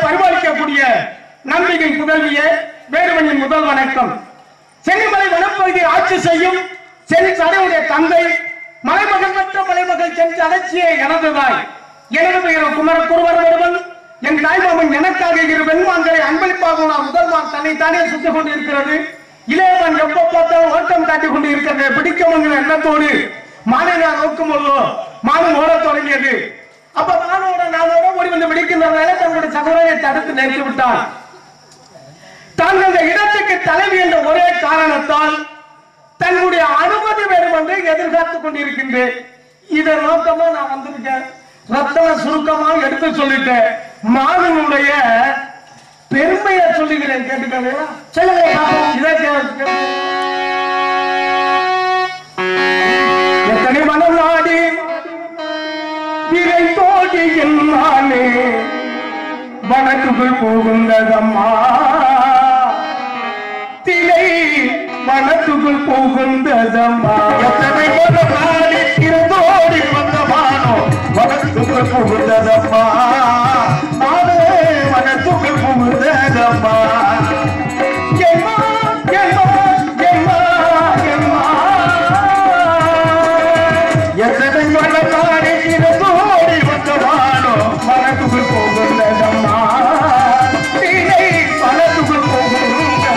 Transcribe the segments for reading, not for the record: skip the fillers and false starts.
பரிபாலிக்கக்கூடிய நம்பிக்கை புதல்வியே வேறுவனின் முதல் வணக்கம். சென்னிமலை வனப்பகுதியை ஆட்சி செய்யும் சென்னிடைய தந்தை மலைமகள் மற்ற மலைமகள் சென்று அலட்சிய எனதுதாய். எனது பெயர் குமரக்குருவர் ஒருவன். என் தாய்மாமன் எனக்காக இரு வெண்மான்களை அன்பளிப்பாக முதல்மான் தன்னைத்தானே சுத்திக் கொண்டிருக்கிறது. இளையவன் எப்ப பார்த்தாலும் ஓட்டம் காட்டிக் கொண்டு இருக்கிறது. பிடிக்கும் எண்ணத்தோடு மானை நான் நோக்கும் பொழுதோ மானும் ஓட தொடங்கியது. அப்ப நானோட ஓடி வந்து பிடிக்கின்றதால தன்னுடைய சகோதரனை தடுத்து நிறுத்தி விட்டான். தான் அந்த இடத்துக்கு தலைவி என்ற ஒரே காரணத்தால் தன்னுடைய அனுமதி வேண்டும் என்று எதிர்பார்த்துக் கொண்டிருக்கின்றேன். இதை நோக்கமா நான் வந்திருக்கேன். ரத்தன சுருக்கமாக எடுத்து சொல்லிட்டேன். மானுடைய பெருமையை சொல்லுகிறேன். கேட்டுக்கலையா? சொல்லுங்க. எத்தனை மனம் நாடி இதை தோடி என்னாலே வனத்துக்குள் போகின்றதம்மா. திரை வனத்துக்குள் போகின்றதம்மா. எத்தனை மனம் நாடி இருந்தோடி வந்தமானோ வனத்துக்குள் போகின்றதம்மா. நானே வனத்துக்குள் போகின்றதம்மா. எத்தனை மனம் நாடி இருந்தோடி வந்தமானோ வனத்துக்குள் போகின்றதம்மா. திரை வனத்துக்குள் போகின்றதம்மா.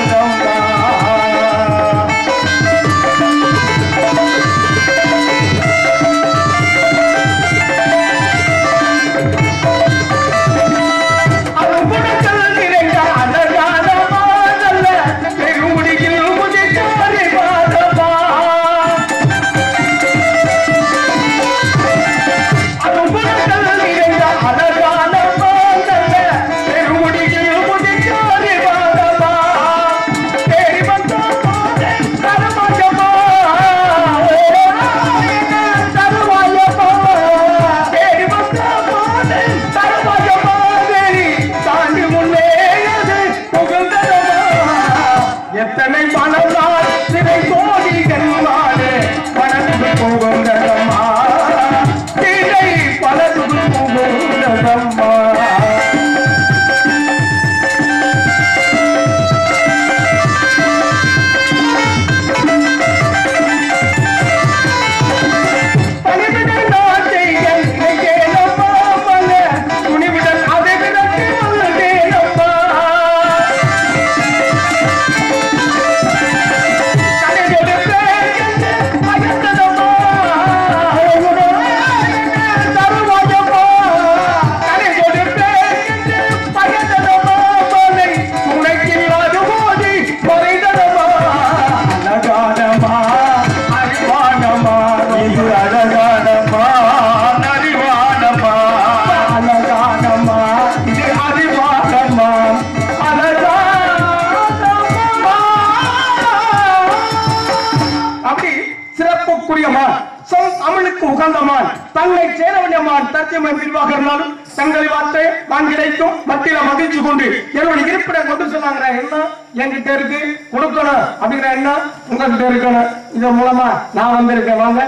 தன்னை சேர வேண்டியமான் தத்தியமை விரிவாக இருந்தாலும் தங்களை வார்த்தை நான் கிடைக்கும் மத்தியில மகிழ்ச்சி கொண்டு என்னுடைய இருப்பிடம் கொண்டு சொன்னாங்க. என்ன என்கிட்ட இருக்கு கொடுக்கணும் அப்படிங்கிற என்ன உங்ககிட்ட இருக்கணும். இதன் மூலமா நான் வந்திருக்கேன். வாங்க.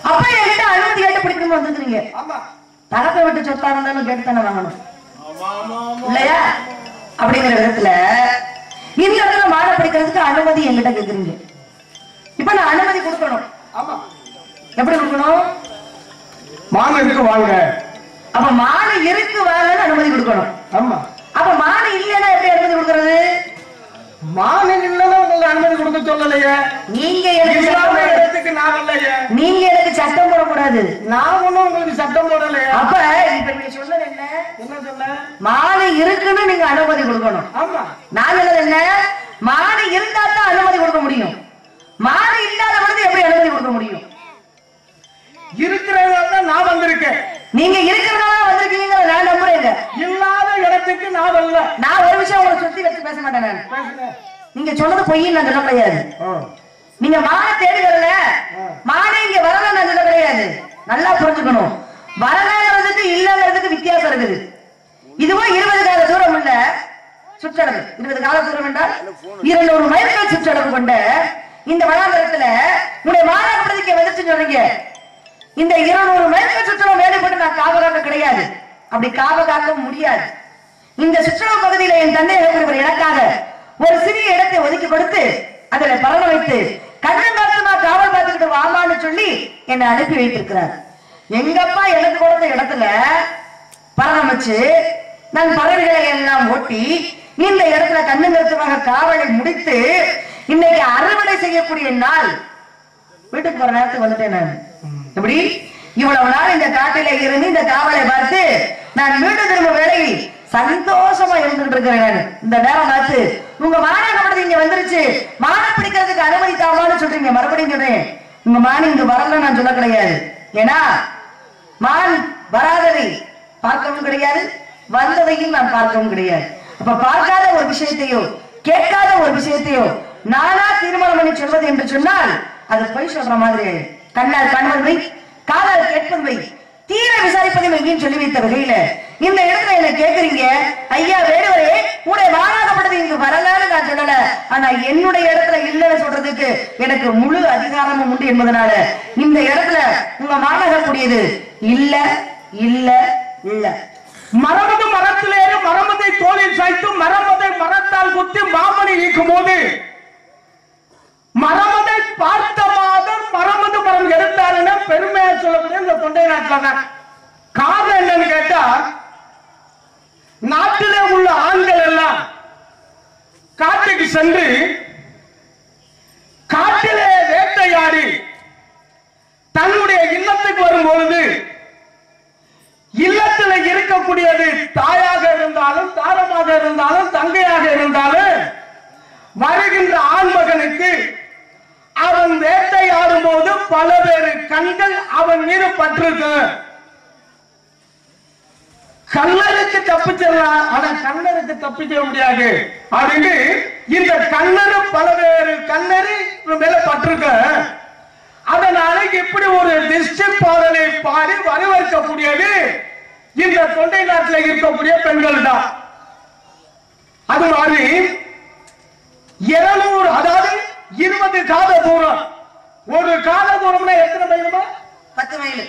அப்ப என்கிட்ட அனுமதி கேட்டு பிடிக்கணும் வந்துருக்கீங்க. தகப்பை விட்டு சொத்தா இருந்தாலும் கேட்டு தானே வாங்கணும் இல்லையா? அப்படிங்கிற விதத்துல இந்த இடத்துல மாட பிடிக்கிறதுக்கு அனுமதி என்கிட்ட கேக்குறீங்க. இப்ப நான் அனுமதி கொடுக்கணும். எப்படி கொடுக்கணும்? மான் இருக்கு வாங்க. அப்ப மான் இருக்கு வாங்கன்னு அனுமதி கொடுக்கணும். ஆமா. அப்ப மான் இல்லைன்னா எப்படி அனுமதி கொடுக்கறது? மான் இல்லைன்னா உங்களுக்கு அனுமதி கொடுக்க சொல்லலையே. நீங்க எனக்கு நான் இல்லையே. நீங்க எனக்கு சட்டம் போடக்கூடாது. நான் ஒண்ணும் உங்களுக்கு சட்டம் போடலையே. அப்ப இப்ப நீங்க சொன்னது என்ன? என்ன சொன்ன? மான் இருக்குன்னு நீங்க அனுமதி கொடுக்கணும். ஆமா. நான் சொன்னது என்ன? மான் இருந்தா தான் அனுமதி கொடுக்க முடியும். மான் இல்லாத பொழுது எப்படி அனுமதி கொடுக்க முடியும்? இருக்கிறதால நான் வந்திருக்கேன். நீங்க இருக்கிறதால வந்திருக்கீங்க. நான் நம்புறேன். இல்லாத இடத்துக்கு நான் வரல. நான் ஒரு விஷயம் உங்களை சுத்தி வச்சு பேச மாட்டேன். நான் நீங்க சொன்னது பொய்ன்னு நான் சொல்ல கிடையாது. நீங்க மான தேடி வரல, மானே இங்க வரல நான் சொல்ல கிடையாது. நல்லா புரிஞ்சுக்கணும். வரலங்கிறதுக்கு இல்லங்கிறதுக்கு வித்தியாசம் இருக்குது. இதுவும் 20 கால தூரம் இல்ல சுற்றளவு. 20 கால தூரம் என்றால் 200 மைல்கள் சுற்றளவு கொண்ட இந்த வனாந்தரத்துல உடைய மாநாட்டத்துக்கு வந்துச்சு சொல்றீங்க. இந்த 200 மைல்கள் சுற்றளவு வேலைப்பட்டு நான் காவ காக்க கிடையாது. அப்படி காவ காக்க முடியாது. இந்த சுற்றுலா பகுதியில என் தந்தை ஒரு எனக்காக ஒரு சிறிய இடத்தை ஒதுக்கி கொடுத்து அதில் பறன வைத்து கண்ணங்காத்துமா காவல் பார்த்துக்கிட்டு வாமான்னு சொல்லி என்னை அனுப்பி வைத்திருக்கிறார். எங்கப்பா எனக்கு கொடுத்த இடத்துல பராமரிச்சு நான் பறவைகளை எல்லாம் ஓட்டி இந்த இடத்துல கண்ணுங்கருத்துமாக காவலை முடித்து இன்னைக்கு அறுவடை செய்யக்கூடிய நாள் வீட்டுக்கு போற நேரத்துக்கு வந்துட்டேன். நான் எப்படி இவ்வளவு நாள் இந்த காட்டில இருந்து இந்த காவலை பார்த்து நான் வீடு திரும்ப வேலையில் சந்தோஷமா இருந்துட்டு இருக்கிறேன். இந்த நேரம் பார்த்து உங்க மாணவர்கள் இங்க வந்துருச்சு, மானை பிடிக்கிறதுக்கு அனுமதி தாமான்னு சொல்றீங்க. மறுபடியும் சொல்றேன், உங்க மான் இங்க வரல நான் சொல்ல கிடையாது. ஏன்னா மான் வராததை பார்க்கவும் கிடையாது, வந்ததையும் நான் பார்க்கவும் கிடையாது. அப்ப பார்க்காத ஒரு விஷயத்தையோ கேட்காத ஒரு விஷயத்தையோ நானா தீர்மானம் பண்ணி சொல்வது என்று சொன்னால் அது பொய் சொல்ற மாதிரி. கண்ணால் காண்பது காதால் கேட்பது தீர விசாரிப்பதை எங்கேயும் சொல்லி வைத்த வகையில இந்த இடத்துல என்ன கேக்குறீங்க, ஐயா வேடுவரே உடைய வாழாகப்பட்டது இங்கு வரலான்னு நான் சொல்லல, ஆனா என்னுடைய இடத்துல இல்லைன்னு சொல்றதுக்கு எனக்கு முழு அதிகாரமும் உண்டு என்பதனால இந்த இடத்துல உங்க மாணகக்கூடியது இல்ல இல்ல இல்ல. மரமது மரத்திலேயே மரமதை தோளில் சாய்த்து மரமதை மரத்தால் குத்தி மாமணி ஈக்கும் போது மரமதை பார்த்த மாதம் மரமது மரம் எடுத்தாருன்னா பெருமையா சொல்லக்கூடிய இந்த தொண்டை நாட்டில தான். காரணம் என்னன்னு கேட்டா, நாட்டிலே உள்ள ஆண்கள் எல்லாம் காட்டுக்கு சென்று காட்டிலே வேட்டையாடி தன்னுடைய இல்லத்துக்கு வரும் பொழுது இல்லத்தில் இருக்கக்கூடியது தாயாக இருந்தாலும் தாரமாக இருந்தாலும் தங்கையாக இருந்தாலும் வருகின்ற ஆண்மகனுக்கு அவன் வேட்டையாடும் போது பல பேரு கண்கள் அவன் மீது பற்றிருக்கு. கண்ணருக்கு தப்பிச்சிடலாம், ஆனா கண்ணருக்கு தப்பிக்க முடியாது அப்படின்னு இந்த கண்ணரு பல பேரு கண்ணரு மேல பற்றிருக்க. அதனால இப்படி ஒரு டிஸ்ட்ரிக்ட் பாடலை பாடி வரவேற்கக்கூடியது இந்த தொண்டை நாட்டில் இருக்கக்கூடிய பெண்கள் தான். அது மாதிரி 200 அதாவது 20 காத தூரம். ஒரு காத தூரம்னா எத்தனை மைலுமா? 10 மைல்.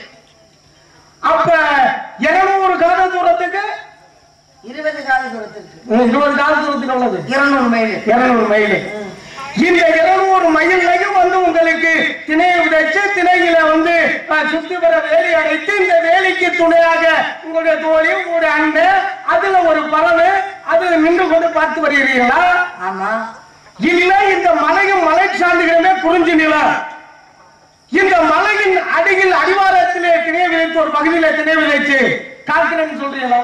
அப்ப 200 காத தூரத்துக்கு 20 காத தூரத்துக்கு 20 காத தூரத்துக்கு உள்ளது 200 மைல். 200 மைல். இந்த 200 மைல்லையும் உங்களுக்கு திணையை விதைச்சு திணையில சுத்தி வர வேலி அடைத்து இந்த வேலிக்கு துணையாக உங்களுடைய தோழி உங்களுடைய அண்ணன் அதுல ஒரு பறவை அதுல நின்று கொண்டு பார்த்து வருகிறீர்களா? ஆமா. இல்ல இந்த மலையும் மலை சார்ந்துகளுமே குறிஞ்சி நிலம். இந்த மலையின் அடியில் அடிவாரத்திலே திணை விதைத்து ஒரு பகுதியில திணை விதைச்சு காக்கிறேன்னு சொல்றீங்களா?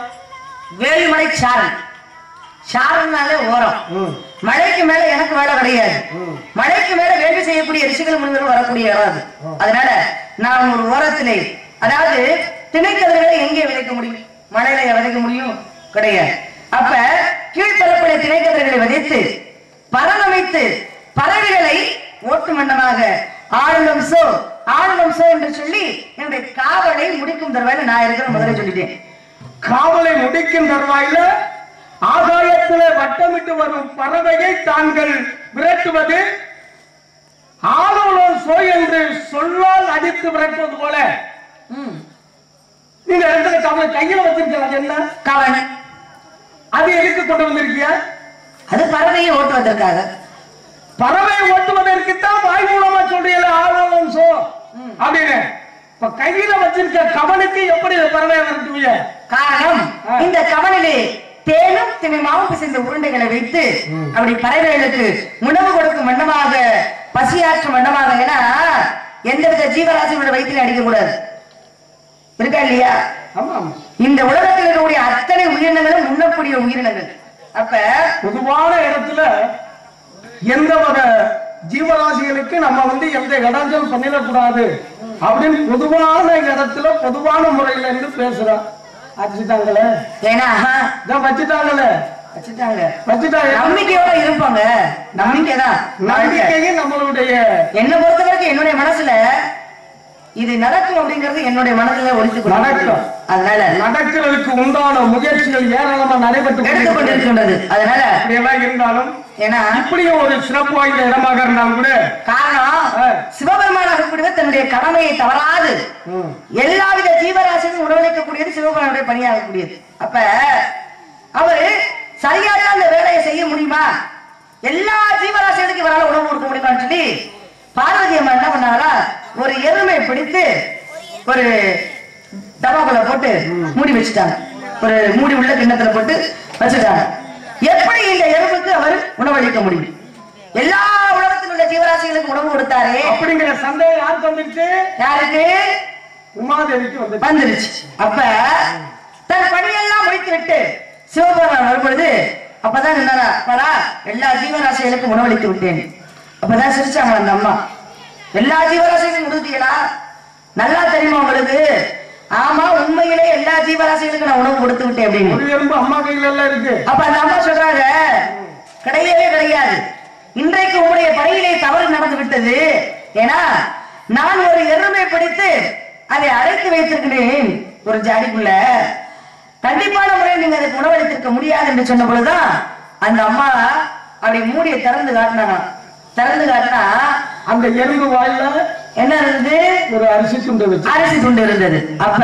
வேலிமலை சாரல். சாரல்னாலே ஓரம். மழைக்கு மேல எனக்கு வேலை கிடையாது. மழைக்கு மேல வேலை செய்யக்கூடிய ரிஷிகள் முனிவர்கள் வரக்கூடிய இடம். அதனால நான் ஒரு ஓரத்திலே, அதாவது திணைக்கதிர்களை எங்கே விதைக்க முடியும்? மழையில விதைக்க முடியும் கிடையாது. அப்ப கீழ்த்தரப்புடைய திணைக்கதிர்களை விதைத்து பரவமைத்து பறவைகளை ஓட்டு மண்டமாக ஆளும் சோ என்று சொல்லி என்னுடைய காவலை முடிக்கும் தருவாயில நான் இருக்கிற முதல்ல சொல்லிட்டேன். காவலை முடிக்கும் தருவாயில ஆகாயத்திலே வட்டமிட்டு வரும் பறவையை தாங்கள் விரட்டுவது ஆளும் சோ என்று சொல்லால் அடித்து விரட்டுவது போல நீங்க இடத்துல கவலை கையில வச்சிருக்க என்ன காவல் அது எதுக்கு கொண்டு வந்திருக்கிய? அது பறவையை ஓட்டுவதற்காக. பறவையை ஓட்டுவதற்குத்தான் வாய் மூலமா சொல்றீங்க ஆளும் சோ அப்படின்னு. இப்ப கையில வச்சிருக்க கவனுக்கு எப்படி பறவையை விரட்டுவீங்க? காரணம், இந்த கவனிலே தேனும் திணைமாவும் பிசைந்த உருண்டைகளை வைத்து அப்படி பறவைகளுக்கு உணவு கொடுக்கும் வண்ணமாக பசியாற்றும் வண்ணமாக. ஏன்னா எந்தவித ஜீவராசியோட வயிற்றில் அடிக்க கூடாது இருக்கா இல்லையா? இந்த உலகத்தில் இருக்கக்கூடிய அத்தனை உயிரினங்களும் உண்ணக்கூடிய உயிரினங்கள். அப்ப பொதுவான இடத்துல எந்த ஒரு ஜீவராசிகளுக்கு நம்ம எந்த இடைஞ்சல் பண்ணிடக்கூடாது அப்படின்னு பொதுவான இடத்துல பொதுவான முறையில இருந்து பேசுறோம். வச்சுட்டாங்களே, ஏன்னா வச்சுட்டாங்களே வச்சுட்டாங்க நம்பிக்கையோட இருப்பாங்க. நம்பிக்கைதான் நம்பிக்கையும் நம்மளுடைய. என்ன பொறுத்த வரைக்கும் என்னுடைய மனசுல இது நடக்கும் அப்படிங்கிறது என்னுடைய மனசுல ஒழித்து நடக்கும். அதனால நடக்கிறதுக்கு உண்டான முயற்சிகள் ஏராளமா நடைபெற்று கொண்டிருக்கின்றது. அதனால அப்படியெல்லாம் இருந்தாலும் ஏன்னா இப்படியும் ஒரு சிறப்பு வாய்ந்த இடமாக இருந்தாலும் கூட காரணம் சிவபெருமானாக கூடியவர் தன்னுடைய கடமையை தவறாது எல்லாவித ஜீவராசியும் உணவளிக்கக்கூடியது சிவபெருமானுடைய பணியாக கூடியது. அப்ப அவரு சரியாக அந்த வேலையை செய்ய முடியுமா, எல்லா ஜீவராசிகளுக்கும் இவரால் உணவு கொடுக்க முடியுமான்னு சொல்லி பார்வதி அம்மா என்ன பண்ணாங்களா, ஒரு எருமை பிடித்து ஒரு டபாக்குள்ள போட்டு மூடி வச்சுட்டாங்க. ஒரு மூடி உள்ள கிண்ணத்துல போட்டு வச்சுட்டாங்க. எப்படி இந்த எறும்புக்கு அவர் உணவளிக்க முடியும்? எல்லா உலகத்தில் உள்ள ஜீவராசிகளுக்கு உணவு கொடுத்தாரே அப்படிங்கிற சந்தேகம் யாருக்கு வந்துருச்சு? யாருக்கு? உமாதேவிக்கு வந்துருச்சு. அப்ப தன் பணியெல்லாம் முடித்து விட்டு சிவபெருமான் வரும்பொழுது அப்பதான் என்னடா பாரா, எல்லா ஜீவராசிகளுக்கும் உணவளித்து விட்டேன். அப்பதான் சிரிச்சாங்க அந்த அம்மா. எல்லா ஜீவராசிகளுக்கும் கொடுத்தீங்களா? நல்லா தெரியுமா உங்களுக்கு? ஆமா, உண்மையிலே எல்லா ஜீவராசிகளுக்கும் நான் உணவு கொடுத்து விட்டேன் அப்படின்னு. ஒரு எறும்பு அம்மா கையில எல்லாம் இருக்கு. அப்ப அந்த அம்மா சொல்றாங்க, கிடையவே கிடையாது, இன்றைக்கு உங்களுடைய பணியிலே தவறு நடந்து விட்டது. ஏன்னா நான் ஒரு எருமை பிடித்து அதை அடைத்து வைத்திருக்கிறேன் ஒரு ஜாடிக்குள்ள. கண்டிப்பான முறையில் நீங்க அதுக்கு உணவளித்திருக்க முடியாது என்று சொன்ன பொழுதுதான் அந்த அம்மா அப்படி மூடியை திறந்து காட்டினாங்க. திறந்து காட்டினா அந்த எறும்பு வாயில என்ன இருந்தது? ஒரு அரிசி துண்டு வச்சு அரிசி துண்டு இருந்தது. அப்ப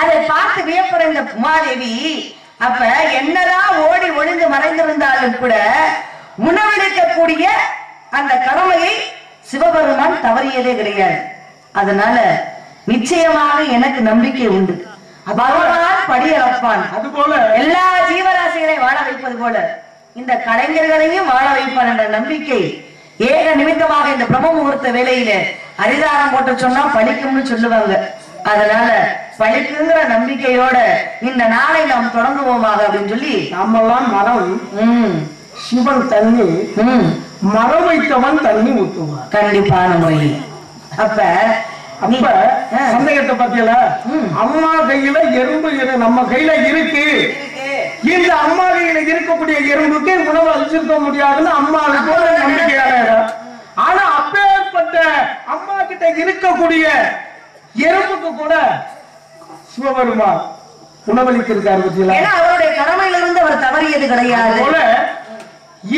அதை பார்த்து வியப்படைந்த உமாதேவி, அப்ப என்னதான் ஓடி ஒளிந்து மறைந்திருந்தாலும் கூட உணவளிக்கக்கூடிய அந்த கடமையை சிவபெருமான் தவறியதே கிடையாது. அதனால நிச்சயமாக எனக்கு நம்பிக்கை உண்டு, பகவான் படியளப்பான். அது போல எல்லா ஜீவராசிகளை வாழ வைப்பது போல இந்த கலைஞர்களையும் வாழ வைப்பான் என்ற நம்பிக்கை ஏக நிமித்தமாக இந்த பிரம்ம முகூர்த்த வேலையில அரிதாரம் போட்டு சொன்னா பழிக்கும்னு சொல்லுவாங்க. அதனால பழிக்குங்கிற நம்பிக்கையோட இந்த நாளை நாம் தொடங்குவோமாக அப்படின்னு சொல்லி நம்மெல்லாம் மரம் சிவன் தண்ணி மரம் வைத்தவன் தண்ணி ஊற்றுவான் கண்டிப்பான முறையில். அப்ப அப்ப சந்தேகத்தை பத்தியல அம்மா கையில எறும்பு நம்ம கையில இருக்கு. இந்த அம்மா கையில இருக்கக்கூடிய எறும்புக்கு உணவு அளிச்சிருக்க முடியாதுன்னு அம்மாவுக்கு ஒரு நம்பிக்கையான இடம். ஆனா அப்பேற்பட்ட அம்மா கிட்ட இருக்கக்கூடிய எறும்புக்கு கூட சிவபெருமான் உணவளித்திருக்காரு பத்தியல. ஏன்னா அவருடைய கடமையிலிருந்து அவர் தவறியது கிடையாது. போல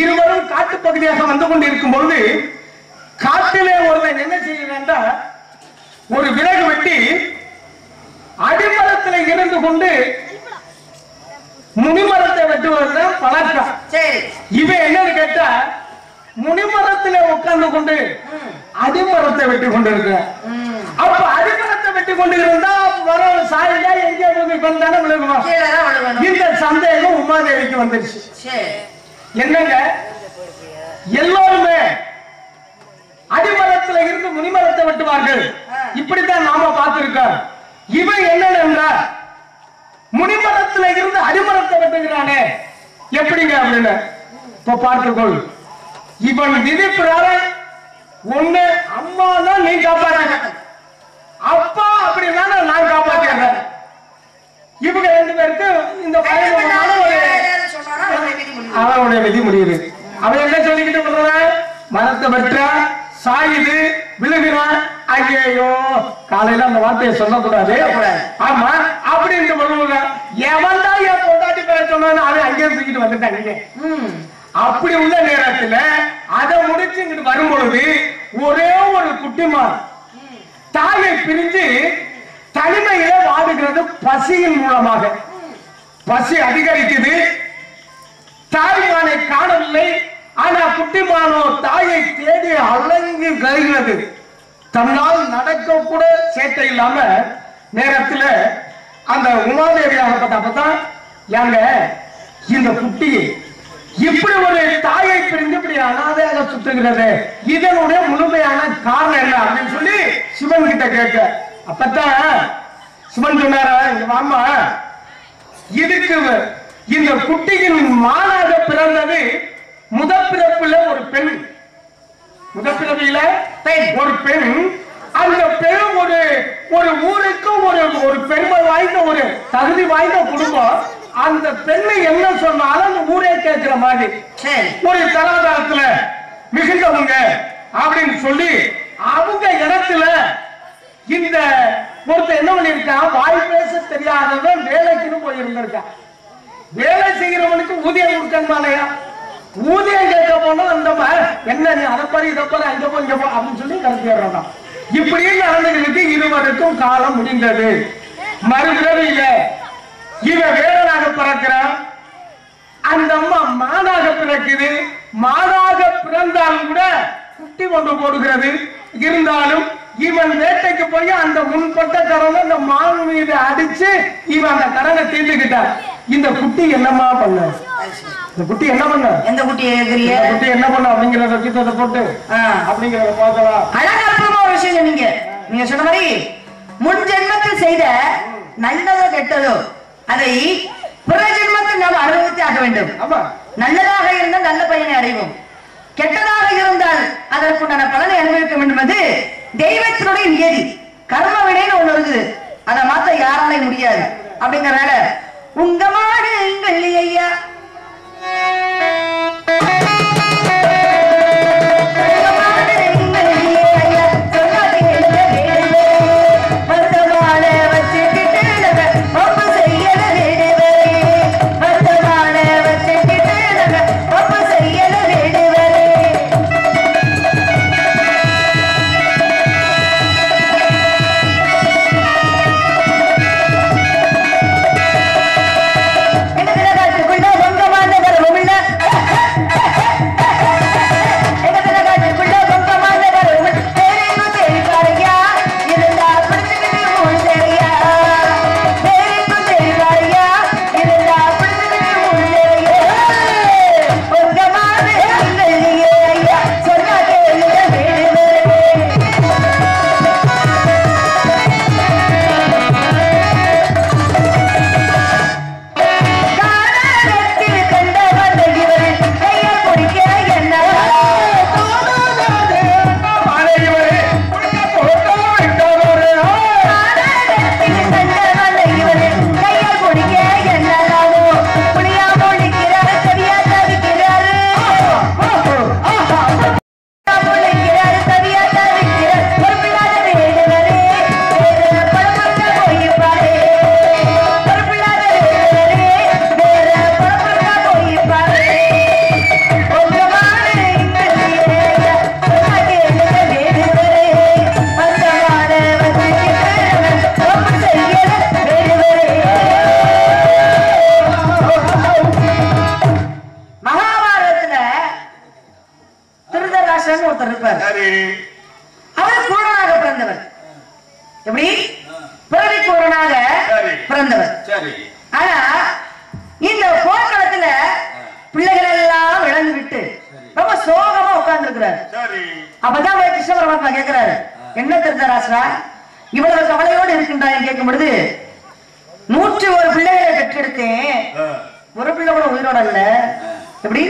இருவரும் காட்டு பகுதியாக வந்து கொண்டிருக்கும் பொழுது காட்டிலே ஒருவன் என்ன செய்ய வேண்டாம், ஒரு விறகு வெட்டி அடிமரத்தில் இருந்து கொண்டு முனிமரத்தை வெட்டுவதுதான் பழக்கம். இவன் என்னன்னு கேட்டா முனிமரத்திலே உட்கார்ந்து கொண்டு அடிமரத்தை வெட்டி கொண்டு இருக்க. அப்ப அடிமரத்தை வெட்டி கொண்டு இருந்தா வர சாயில எங்கே தானே விழுகுமா? இந்த சந்தேகம் உமாதேவிக்கு வந்துருச்சு. என்னங்க எல்லோருமே அடிமரத்துல இருந்து முனிமரத்தை வெட்டுவார்கள், இப்படித்தான் நாம பார்த்திருக்கோம். இவன் என்னன்னா முனிமரத்துல இருந்து அடிமரத்தை வெட்டுகிறானே எப்படிங்க அப்படின்னு இப்ப பார்த்துக்கொள். இவன் விதி பிரகாரம் ஒண்ணு அம்மா தான் நீ காப்பாற்ற, அப்பா அப்படின்னா நான் காப்பாற்றுறேன். இவங்க ரெண்டு பேருக்கு இந்த அவனுடைய விதி முடியுது. அவன் என்ன சொல்லிக்கிட்டு சொல்றான், மரத்தை வெட்டுறா சாயுது விழுகிறான். ஐயோ காலையில அந்த வார்த்தையை சொல்லக்கூடாது. ஆமா அப்படின்னு சொல்லுவாங்க. எவன் தான் என் பொண்டாட்டி பேர சொன்னான்னு அவன் அங்கே தூக்கிட்டு வந்துட்டாங்க. அப்படி உள்ள நேரத்துல அதை முடிச்சு இங்கிட்டு வரும்பொழுது ஒரே ஒரு குட்டிமான் தாயை பிரிஞ்சு தனிமையில வாடுகிறது பசியின் மூலமாக. பசி அதிகரிக்குது, தாய்மானை காணவில்லை. ஆனா குட்டிமானோ தாயை தேடி அலங்கி கருகிறது. தன்னால் நடக்க கூட சேட்டை இல்லாம நேரத்துல அந்த உமாதேவி ஆகப்பட்டப்பதான் யாங்க இந்த குட்டி இப்படி ஒரு தாயை பிரிந்து இப்படி அனாதையாக சுற்றுகிறது, இதனுடைய முழுமையான காரணம் என்ன அப்படின்னு சொல்லி சிவன் கிட்ட கேட்க. அப்பதான் சிவன் சொன்னார, ஆமா இதுக்கு இந்த குட்டியின் மானாக பிறந்தது முதற்பிறப்புல ஒரு பெண், முதற்பிறவியில ஒரு பெண். அந்த பெண் ஒரு ஒரு ஊருக்கு ஒரு பெருமை வாய்ந்த ஒரு தகுதி வாய்ந்த குடும்பம். அந்த பெண்ணை என்ன சொன்னாலும் அந்த ஊரே கேட்கிற மாதிரி ஒரு தராதாரத்துல மிகுந்தவங்க அப்படின்னு சொல்லி அவங்க இடத்துல இந்த ஒருத்தர் என்ன பண்ணிருக்கான், வாய் பேச தெரியாதவன் வேலைக்குன்னு போயிருந்திருக்கான். வேலை செய்கிறவனுக்கு ஊதியம் கொடுக்கணுமாலையா? ஊதியம் கேட்க போனா அந்த என்ன நீ அதை பாரு இதை பாரு அங்க போ இங்க போ அப்படின்னு சொல்லி கருத்திடுறான். இப்படியே நடந்துகளுக்கு இருவருக்கும் காலம் முடிந்தது. மறுபிறவியில இவன் வேடனாக பிறக்கிறான், அந்த அம்மா மானாக பிறக்குது. மானாக பிறந்தாலும் கூட குட்டி கொண்டு போடுகிறது. இருந்தாலும் இவன் வேட்டைக்கு போய் அந்த முன்பட்ட கடனை அந்த மான் மீது அடிச்சு இவன் அந்த கடனை தீர்த்துக்கிட்டான். இந்த குட்டி என்னமா பண்ண? இந்த குட்டி என்ன பண்ண? எந்த குட்டி கேக்குறீங்க? குட்டி என்ன பண்ண அப்படிங்கறத சித்தத்தை போட்டு அப்படிங்கறத பார்க்கலாம். அழகான ஒரு விஷயம். நீங்க சொன்ன மாதிரி முன் ஜென்மத்தில் செய்த நல்லதோ கெட்டதோ அதை பிற ஜென்மத்தில் நாம் அனுபவித்து ஆக வேண்டும். நல்லதாக இருந்தால் நல்ல பயனை அடைவோம், கெட்டதாக இருந்தால் அதற்குண்டான பலனை அனுபவிக்க வேண்டும். அது தெய்வத்தினுடைய நியதி. கர்ம வினைன்னு ஒண்ணு இருக்குது, அதை மாத்த யாராலையும் முடியாது. அப்படிங்கறனால உங்க மாடு ஐயா அப்பதான் கிருஷ்ண பரமாத்மா கேட்கிறாரு, என்ன திருதராஷ்டிரா இவ்வளவு கவலையோடு இருக்கின்றாய் கேட்கும் பொழுது 101 பிள்ளைகளை பெற்றெடுத்தேன், ஒரு பிள்ளை கூட உயிரோட இல்ல. எப்படி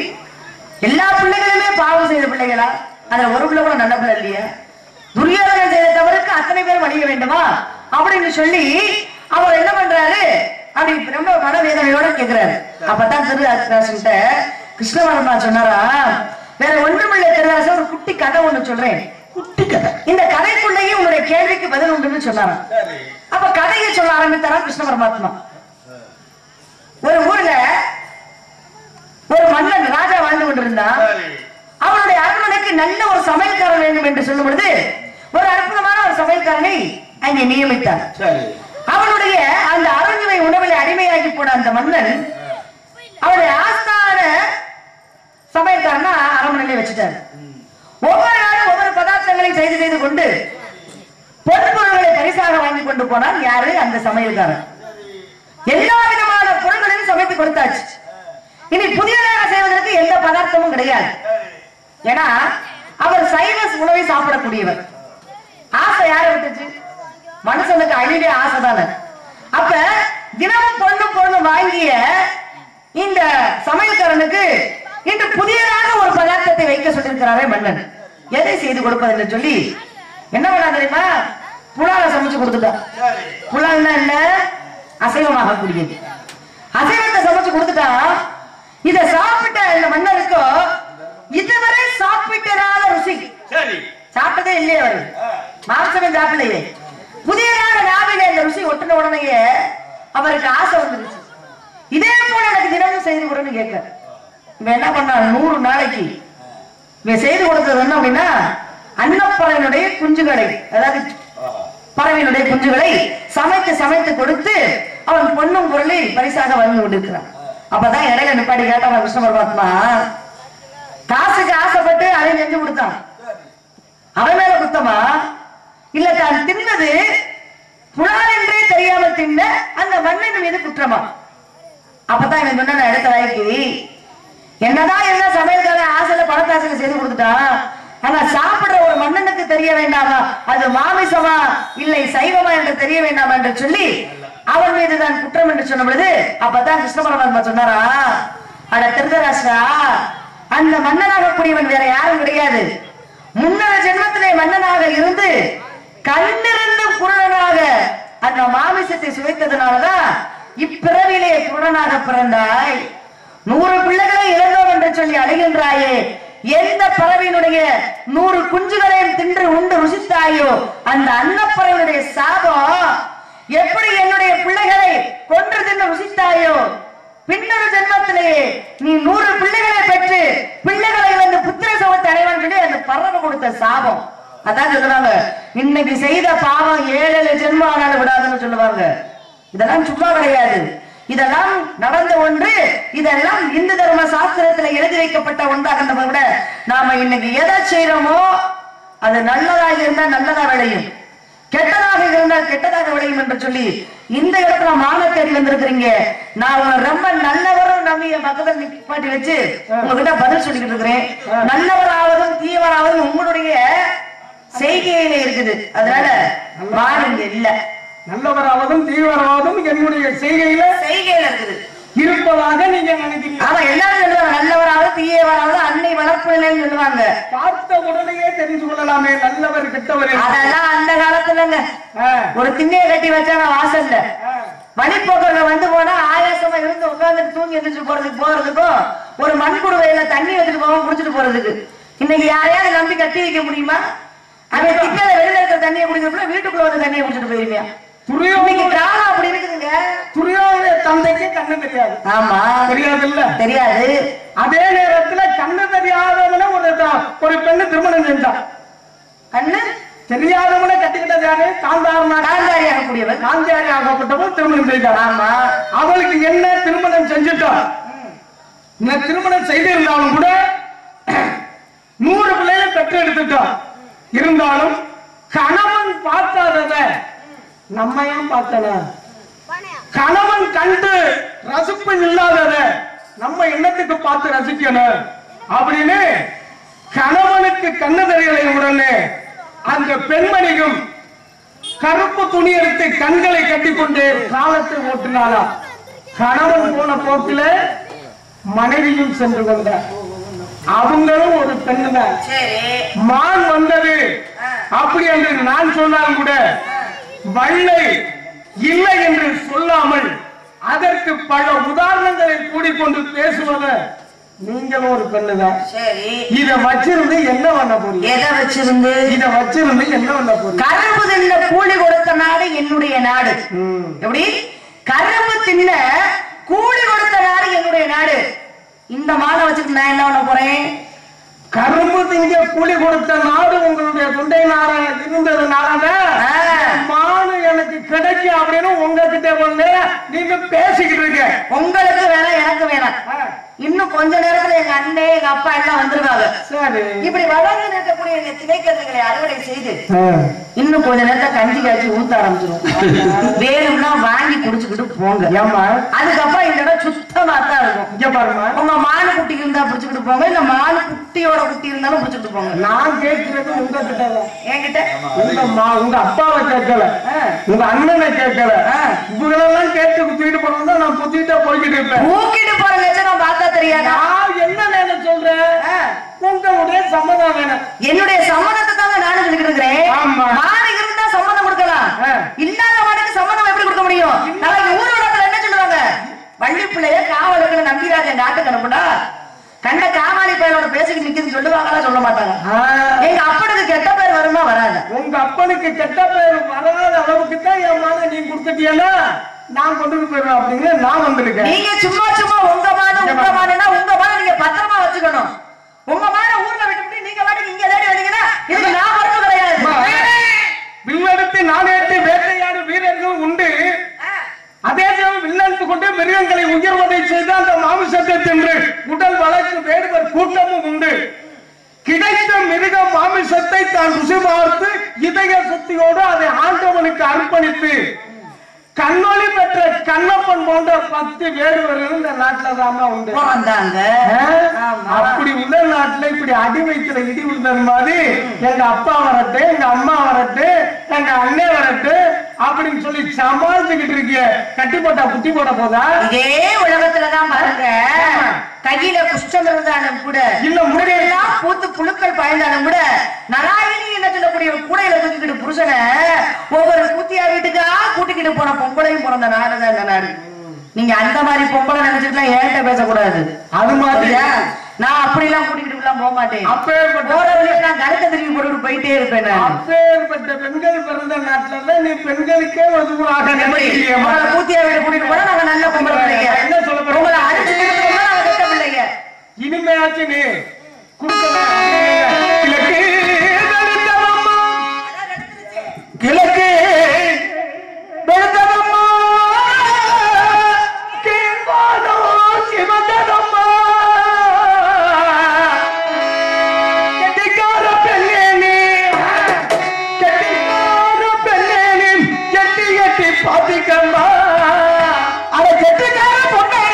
எல்லா பிள்ளைகளுமே பாவம் செய்த பிள்ளைகளா? அதுல ஒரு பிள்ளை கூட நல்ல பிள்ளை இல்லையா? துரியோதனன் செய்த தவறுக்கு அத்தனை பேர் வணிக வேண்டுமா அப்படின்னு சொல்லி அவர் என்ன பண்றாரு? அப்படி ரொம்ப மனவேதனையோட கேட்கிறாரு. அப்பதான் திருதராஷ்டிரன்ட்ட கிருஷ்ண பரமாத்மா சொன்னாரா, வேற ஒன்றுமில்லை திருதராஷ்டிரா, ஒரு குட்டி கதை ஒண்ணு சொல்றேன். குட்டி கதை, இந்த கதைக்குள்ளேயே உங்களுடைய கேள்விக்கு பதில் உண்டுன்னு சொன்னாராம். அப்ப கதையை சொல்ல ஆரம்பித்தாரா கிருஷ்ண பரமாத்மா. ஒரு ஊர்ல ஒரு மன்னன் ராஜா வாழ்ந்து கொண்டிருந்தான். அவனுடைய அரண்மனைக்கு நல்ல ஒரு சமையல்காரன் வேண்டும் என்று சொல்லும் பொழுது ஒரு அற்புதமான ஒரு சமையல்காரனை அங்கே நியமித்தார். அவனுடைய அந்த அருஞ்சுவை உணவில் அடிமையாகி போன அந்த மன்னன் அவருடைய ஆஸ்தான சமையல்காரனா அரண்மனையிலே வச்சுட்டார். ஒவ்வொரு நாளும் ஒவ்வொரு பதார்த்தங்களை செய்து செய்து கொண்டு பொருட்பொருள்களை பரிசாக வாங்கி கொண்டு போனார். யாரு? அந்த சமையல்காரன். எல்லா விதமான பொருள்களையும் சமைத்து கொடுத்தாச்சு. இனி புதியதாக செய்வதற்கு எந்த பதார்த்தமும் கிடையாது. ஏன்னா அவர் சைவ உணவை சாப்பிடக்கூடியவர். ஆசை யாரை விட்டுச்சு? மனுஷனுக்கு அழிவே ஆசை தானே. அப்ப தினமும் பொண்ணும் வாங்கிய இந்த சமையல்காரனுக்கு இன்று புதியதாக ஒரு பதார்த்தத்தை வைக்க சொல்லியிருக்கிறாரே மன்னன். எதை செய்து கொடுப்பது என்று சொல்லி என்ன பண்ணா தெரியுமா? புலால சமைச்சு கொடுத்துட்டான். புலால்னா என்ன? அசைவமாக கூடியது. அசைவத்தை சமைச்சு கொடுத்துட்டா இத சாப்பிட்ட இந்த மன்னருக்கு இதுவரை சாப்பிட்டதால ருசி. சாப்பிட்டதே இல்லையே, அவரு மாம்சமே சாப்பிடலையே. புதியதாக நாவில இந்த ருசி ஒட்டின உடனேயே அவருக்கு ஆசை வந்துருச்சு. இதே போல எனக்கு தினமும் செய்து கொடுன்னு கேட்க இவன் என்ன பண்ணா, 100 நாளைக்கு இவன் செய்து கொடுத்தது என்ன அப்படின்னா, அன்னப்பறவையினுடைய குஞ்சுகளை, அதாவது பறவையினுடைய குஞ்சுகளை சமைத்து சமைத்து கொடுத்து அவன் பொண்ணும் பொருளை பரிசாக வாழ்ந்து கொண்டிருக்கிறான். அப்பதான் இடையில நிப்பாட்டி கேட்டாங்க கிருஷ்ண பரமாத்மா. காசுக்கு ஆசைப்பட்டு அதை செஞ்சு கொடுத்தான், அவன் மேல குத்தமா இல்ல தான் தின்னது புலால் என்றே தெரியாமல் தின்ன அந்த மன்னன் மீது குற்றமா? அப்பதான் இவன் சொன்ன இடத்த வாய்க்கு என்னதான் என்ன சமையல்கார ஆசையில பணத்தாசையில செய்து கொடுத்துட்டான், ஆனா சாப்பிடுற ஒரு மன்னனுக்கு தெரிய வேண்டாமா அது மாமிசமா இல்லை சைவமா என்று தெரிய வேண்டாமா என்று சொல்லி அவன் மீது தான் குற்றம் என்று சொன்ன பொழுது அப்பதான் கிருஷ்ண பரமாத்மா சொன்னாரா, அட திருதராஷ்டிரா, அந்த மன்னனாக கூடியவன் வேற யாரும் கிடையாது, முன்னர ஜென்மத்திலே மன்னனாக இருந்து கண்ணிருந்து குருடனாக அந்த மாமிசத்தை சுவைத்ததுனாலதான் இப்பிறவிலே குருடனாக பிறந்தாய். 100 பிள்ளைகளை இழந்தோம் என்று சொல்லி அழுகின்றாயே, எந்த பறவையினுடைய 100 குஞ்சுகளையும் தின்று உண்டு ருசித்தாயோ அந்த அன்னப்பறவையுடைய சாபம் எப்படி என்னுடைய பிள்ளைகளை கொன்று தின்று ருசித்தாயோ, பின்னொரு ஜென்மத்திலேயே நீ 100 பிள்ளைகளை பெற்று பிள்ளைகளை வந்து புத்திர சோகத்தை அடைவான்னு சொல்லி அந்த பறவை கொடுத்த சாபம். அதான் சொல்லுவாங்க, இன்னைக்கு செய்த பாவம் 7 ஜென்மம் ஆனாலும் விடாதுன்னு சொல்லுவாங்க. இதெல்லாம் சும்மா கிடையாது, இதெல்லாம் நடந்த ஒன்று, இதெல்லாம் இந்து தர்ம சாஸ்திரத்துல எழுதி வைக்கப்பட்ட ஒன்றாக நம்ம விட நாம இன்னைக்கு எதை செய்யறோமோ அது நல்லதாக இருந்தால் நல்லதா விளையும், கெட்டதாக இருந்தால் கெட்டதாக விளையும் என்று சொல்லி இந்த இடத்துல மான தேடி வந்திருக்கிறீங்க. நான் உங்களை ரொம்ப நல்லவரும் நம்பிய மக்கள் நிப்பாட்டி வச்சு உங்ககிட்ட பதில் சொல்லிக்கிட்டு இருக்கிறேன். நல்லவராவதும் தீவராவதும் உங்களுடைய செய்கையில இருக்குது, அதனால மாறுங்க இல்ல. நல்லவராவதும் தீவிரவாதும் என்னுடைய செய்கையில இருக்குது இருப்பதாக நீங்க நினைக்கிறீங்க. ஆமா, எல்லாரும் சொல்லுவாங்க நல்லவராவது தீயவராவது அன்னை வளர்ப்பு நிலைன்னு சொல்லுவாங்க. பார்த்த உடனேயே தெரிஞ்சு கொள்ளலாமே நல்லவர் கெட்டவர். அதெல்லாம் அந்த காலத்துலங்க ஒரு திண்ணைய கட்டி வச்சாங்க வாசல்ல, வழிபோக்கர்ல வந்து போனா ஆயாசமா இருந்து உட்கார்ந்துட்டு தூங்கி எந்திரிச்சு போறதுக்கும் ஒரு மண்குடுவையில தண்ணி வச்சுட்டு போவோம் குடிச்சிட்டு போறதுக்கு. இன்னைக்கு யாரையாவது நம்பி கட்டி வைக்க முடியுமா? அந்த திண்ணையில வெளியில இருக்கிற தண்ணியை குடிக்கிறப்ப வீட்டுக்குள்ள வந்து தண்ணியை குடிச்சிட்டு போயிருவியா? காலம் அப்படி இருக்குதுங்க. துரியோதன தந்தைக்கு கண்ணு தெரியாது. ஆமா, தெரியாது இல்ல, தெரியாது. அதே நேரத்துல கண்ணு தெரியாதவன ஒரு பெண்ணு திருமணம் செஞ்சான். கண்ணு தெரியாதவனை கட்டிக்கிட்டது யாரு? காந்தாரி ஆகக்கூடியவன், காந்தாரி ஆகப்பட்டவன் திருமணம் செய்தார். ஆமா, அவளுக்கு என்ன திருமணம் செஞ்சுட்டான். இந்த திருமணம் செய்திருந்தாலும் கூட 100 பிள்ளைகளை பெற்று எடுத்துட்டான். இருந்தாலும் கணவன் பார்க்காதத நம்ம ஏன் பார்க்கணும்? கணவன் கண்டு ரசிப்பு இல்லாதத நம்ம எண்ணத்துக்கு பார்த்து ரசிக்கணும் அப்படின்னு கணவனுக்கு கண்ணு தெரியலை உடனே அந்த பெண்மணியும் கருப்பு துணி எடுத்து கண்களை கட்டிக்கொண்டு காலத்தை ஓட்டினாளா. கணவன் போன போக்கில மனைவியும் சென்று கொண்டார். அவங்களும் ஒரு பெண்ணு தான். மான் வந்தது அப்படி என்று நான் சொன்னாலும் கூட வள்ளை இல்லை என்று சொல்லாமல் அதற்கு பல உதாரணங்களை கூடிக்கொண்டு பேசுவது நீங்களும் ஒரு பெண்ணுதான். இத வச்சிருந்து என்ன பண்ண போறீங்க? எதை வச்சிருந்து? இத வச்சிருந்து என்ன பண்ண போறீங்க? கரும்பு தின்ன கூலி கொடுத்த நாடு என்னுடைய நாடு. எப்படி? கரும்பு தின்ன கூலி கொடுத்த நாடு என்னுடைய நாடு. இந்த மாலை வச்சுட்டு நான் என்ன பண்ண போறேன்? கரும்பு திங்க கூலி கொடுத்த நாடு உங்களுடைய தொண்டை நாடா இருந்ததுனால மானு எனக்கு கிடைக்கும் அப்படின்னு உங்ககிட்ட வந்து நீங்க பேசிக்கிட்டு இருக்க. உங்களுக்கு வேணாம், எனக்கு வேணாம். இன்னும் கொஞ்ச நேரத்துல எங்க அண்ணே எங்க அப்பா எல்லாம் வந்துருவாங்க. இப்படி வளர்ந்து நிற்கக்கூடிய எங்க திணைக்கருதுகளை அறுவடை செய்து இன்னும் கொஞ்ச நேரத்தை கஞ்சி காய்ச்சி ஊத்த ஆரம்பிச்சிடும். வேணும்னா வாங்கி குடிச்சுக்கிட்டு போங்க. ஏமா அதுக்கப்புறம் இந்த இடம் சுத்தமா தான் இருக்கும். இங்க பாருங்க, உங்க மானு குட்டிக்கு இருந்தா பிடிச்சுக்கிட்டு போங்க, இந்த மானு குட்டியோட குட்டி இருந்தாலும் பிடிச்சிட்டு போங்க. நான் கேட்கிறது உங்ககிட்ட, என்கிட்ட உங்க அப்பாவை கேட்கல, உங்க அண்ணனை கேட்கல, இவங்களெல்லாம் கேட்டு குத்திட்டு போறோம். நான் குத்திட்டா போய்கிட்டு இருப்பேன். ஊக்கிட்டு போற லட்சணம் பார்த்தா தெரியாது. நான் என்ன வேணும் சொல்றேன்? உங்களுடைய சம்மதம் வேணும். என்னுடைய சம்மதத்தை தாங்க நானும் சொல்லிட்டு இருக்கிறேன். மாடு இருந்தா சம்மதம் கொடுக்கலாம், இல்லாத மாடுக்கு சம்மதம் எப்படி கொடுக்க முடியும்? நாளைக்கு ஊர்வலத்துல என்ன சொல்லுவாங்க? வள்ளி பிள்ளைய காவலுக்கு நம்பிராஜ நாட்டுக்கு அனுப்புடா, கண்ட காமாளி பையனோட பேசிக்கிட்டு நிக்குதுன்னு சொல்லுவாங்களா? சொல்ல மாட்டாங்க. எங்க அப்பனுக்கு கெட்ட பேர் வருமா? வராது. உங்க அப்பனுக்கு கெட்ட பேர் வராத அளவுக்கு தான் என் மான நீ கொடுத்துட்டீங்கன்னா நான் கொண்டு போயிடுவேன் அப்படிங்க. நான் வந்திருக்கேன். நீங்க சும்மா சும்மா உங்க மான உங்க மானா உங்க மான நீங்க பத்திரமா வச்சுக்கணும். உங்க மான ஊர்ல விட்டு நீங்க வாட்டுக்கு இங்க தேடி வந்தீங்கன்னா இதுக்கு நான் வரது கிடையாது. வில்லெடுத்து நானேற்று வேட்டையாடு வீரர்கள் உண்டு. அதே சமயம் வில்லெடுத்து கொண்டு மிருகங்களை உயர்வதை செய்து அந்த மாமிசத்தை தின்று உடல் வளர்ச்சி வேடுவர் கூட்டமும் உண்டு. கிடைத்த மிருக மாமிசத்தை தான் ருசி பார்த்து இதய சக்தியோடு அதை ஆண்டவனுக்கு அர்ப்பணித்து கண்ணொளி பெற்ற கண்ணப்பன் போன்ற 10 வேடுவர்கள் இந்த நாட்டுல தான் உண்டு. அப்படி உள்ள நாட்டுல இப்படி அடி வயிற்றுல இடி விழுந்தது மாதிரி எங்க அப்பா வரட்டு, எங்க அம்மா வரட்டு, எங்க அண்ணே வரட்டு அப்படின்னு சொல்லி சமாளிச்சுக்கிட்டு இருக்கிய. கட்டி போட்டா குட்டி போட போதா? இதே உலகத்துலதான் பாருங்க, கையில குஷ்டம் இருந்தாலும் கூட இல்ல முறையெல்லாம் பூத்து புழுக்கள் பாய்ந்தாலும் கூட நலாயினி என்ன சொல்லக்கூடிய கூடையில தூக்கிக்கிட்டு புருஷனை ஒவ்வொரு கூத்தியா வீட்டுக்கா கூட்டிக்கிட்டு போன பொம்பளையும் பிறந்த நாடுதான் இந்த நாடு. நீங்க அந்த மாதிரி பொம்பளை நினைச்சிட்டுலாம் என்கிட்ட பேசக்கூடாது. அது மாதிரியா? நான் அப்படி எல்லாம் கூட்டிக்கிட்டு எல்லாம் போக மாட்டேன். நான் கருத்தை திரும்பி போட்டு போயிட்டே இருப்பேன். அப்பேற்பட்ட பெண்கள் பிறந்த நாட்டுல நீ பெண்களுக்கே ஒதுவாக கூத்தியா வீடு கூட்டிட்டு போனா நாங்க நல்ல பொம்பளை பிள்ளைங்க. என்ன சொல்ல போறோம்? உங்களை அடிச்சு பிள்ளைங்க இனிமையாச்சு நீ கிழக்கு கிழக்கு பெருந்ததம்மா கீழ்வானோ சிவந்ததம்மா கெட்டிக்கார பெண்ணே நீ கெட்டிக்கார பெண்ணே நீ எட்டி எட்டி பாத்திக்கம்மா அத கெட்டிக்கார பொண்ணே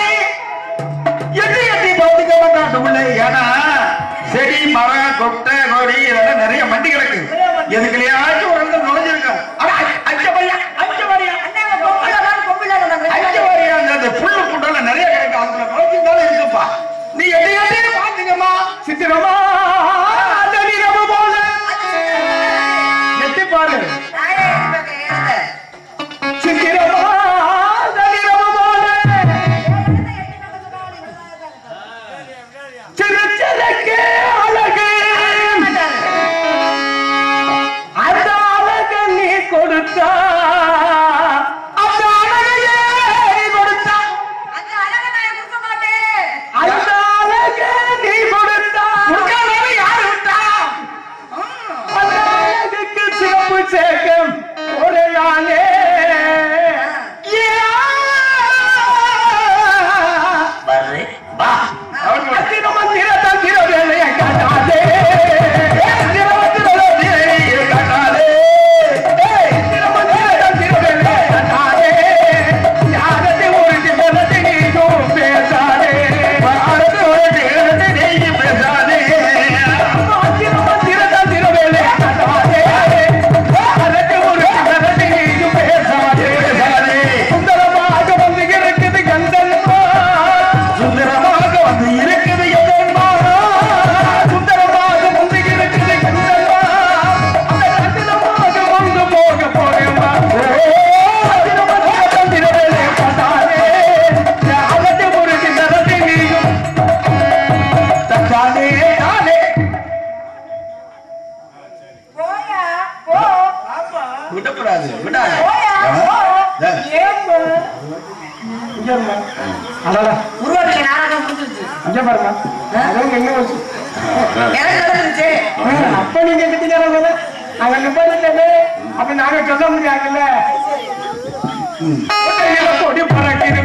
எட்டி எட்டி பாத்திக்கம்மா காட்டுக்குள்ளே. ஏன்னா செடி மரம் கொட்டை கோரி இதெல்லாம் நிறைய மண்டி கிடக்கு. எதுக்குலையாச்சும் ஒரு நுழைஞ்சிருக்கா புல்லு கூட்டல நிறைய கிடக்கு. அதுல நுழைஞ்சிருந்தாலும் இருக்குப்பா. நீ எதையாட்டி பாத்தீங்கம்மா சித்திரமா தனிரவு போல எட்டி பாரு. சித்திரமா தனிரவு போல சிறு சிறக்கே அழகு அந்த அழகு நீ கொடுத்தா அந்த அழகையே நீ கொடுத்தா அந்த அழகே நீ கொடுத்தா கொடுக்காம யாரு விட்டா? அந்த அழகுக்கு சிறப்பு சேர்க்கும் ஒரு நாளே அப்ப நீங்க அப்ப நாங்க சொல்ல முடியாதுல்ல. கொடி பறக்கிற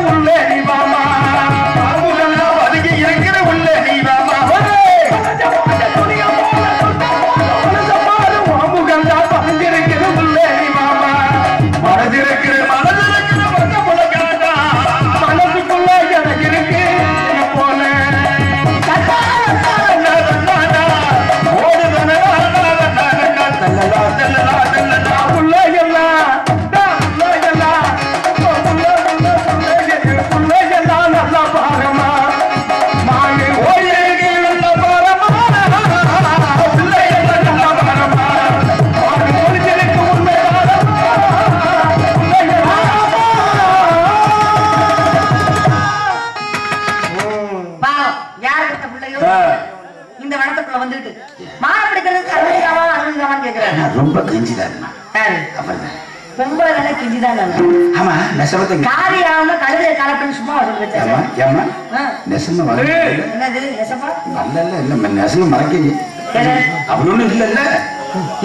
உள்ள நீ வா யாரு கிட்ட பிள்ளையோ இந்த வனத்துக்குள்ள வந்துட்டு மாலை பிடிக்கிறதுக்கு அருள்காமான்னு கேக்குறாரு. ரொம்ப கெஞ்சிதான் பொம்பளை வேலை கெஞ்சிதான். ஆமா நெசவத்தை காரியாம கழுதைய கலப்பன்னு சும்மா நெசமா என்னது நெசமா நல்ல இல்ல நெசவு மறைக்கீங்க அப்படி ஒண்ணும் இல்ல இல்ல